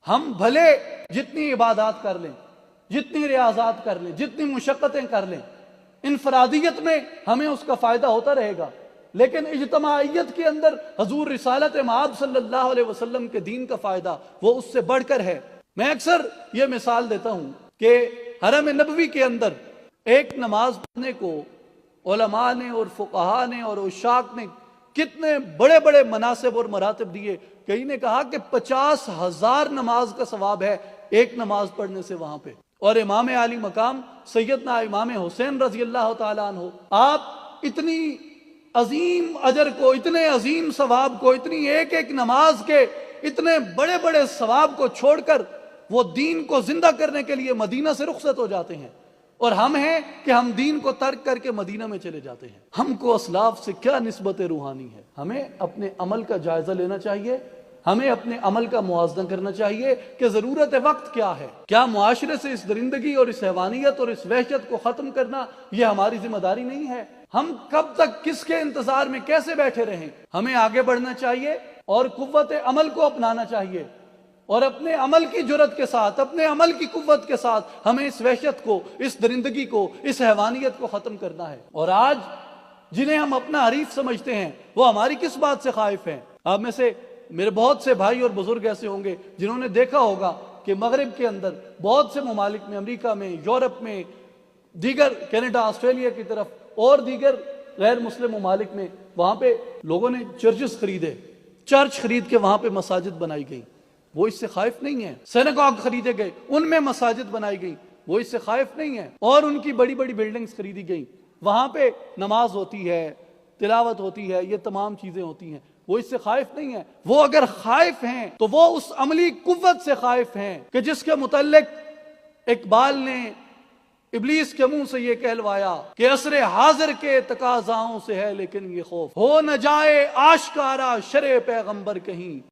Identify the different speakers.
Speaker 1: ہم بھلے جتنی عبادات کر لیں، جتنی ریاضات کر لیں، جتنی مشقتیں کر لیں، انفرادیت میں ہمیں اس کا فائدہ ہوتا رہے گا، لیکن اجتماعیت کے اندر حضور رسالت مآب صلی اللہ علیہ وسلم کے دین کا فائدہ وہ اس سے بڑھ کر ہے۔ میں اکثر یہ مثال دیتا ہوں کہ حرم نبوی کے اندر ایک نماز پڑھنے کو علماء نے اور فقہاء نے اور عشاق نے کتنے بڑے بڑے مناصب اور مراتب دیے۔ کئی نے کہا کہ 50,000 نماز کا ثواب ہے ایک نماز پڑھنے سے وہاں پہ۔ اور امام عالی مقام سیدنا امام حسین رضی اللہ تعالیٰ عنہ، آپ اتنی عظیم اجر کو، اتنے عظیم ثواب کو، اتنی ایک ایک نماز کے اتنے بڑے بڑے ثواب کو چھوڑ کر وہ دین کو زندہ کرنے کے لیے مدینہ سے رخصت ہو جاتے ہیں، اور ہم ہیں کہ ہم دین کو ترک کر کے مدینہ میں چلے جاتے ہیں۔ ہم کو اسلاف سے کیا نسبت روحانی ہے؟ ہمیں اپنے عمل کا جائزہ لینا چاہیے، ہمیں اپنے عمل کا موازنہ کرنا چاہیے کہ ضرورت وقت کیا ہے۔ کیا معاشرے سے اس درندگی اور اس حیوانیت اور اس وحشت کو ختم کرنا یہ ہماری ذمہ داری نہیں ہے؟ ہم کب تک کس کے انتظار میں کیسے بیٹھے رہیں؟ ہمیں آگے بڑھنا چاہیے اور قوت عمل کو اپنانا چاہیے، اور اپنے عمل کی جرات کے ساتھ، اپنے عمل کی قوت کے ساتھ ہمیں اس وحشت کو، اس درندگی کو، اس حیوانیت کو ختم کرنا ہے۔ اور آج جنہیں ہم اپنا حریف سمجھتے ہیں وہ ہماری کس بات سے خائف ہیں؟ آپ میں سے میرے بہت سے بھائی اور بزرگ ایسے ہوں گے جنہوں نے دیکھا ہوگا کہ مغرب کے اندر بہت سے ممالک میں، امریکہ میں، یورپ میں، دیگر کینیڈا، آسٹریلیا کی طرف اور دیگر غیر مسلم ممالک میں، وہاں پہ لوگوں نے چرچز خریدے، چرچ خرید کے وہاں پہ مساجد بنائی گئی، وہ اس سے خائف نہیں ہیں۔ سینگاگ خریدے گئے، ان میں مساجد بنائی گئی، وہ اس سے خائف نہیں ہیں۔ اور ان کی بڑی بڑی بلڈنگز خریدی گئی، وہاں پہ نماز ہوتی ہے، تلاوت ہوتی ہے، یہ تمام چیزیں ہوتی ہیں، وہ اس سے خائف نہیں ہیں۔ وہ اگر خائف ہیں تو وہ اس عملی قوت سے خائف ہیں کہ جس کے متعلق اقبال نے ابلیس کے منہ سے یہ کہلوایا کہ عصر حاضر کے تقاضاؤں سے ہے لیکن یہ خوف، ہو نہ جائے آشکارا شرع پیغمبر کہیں،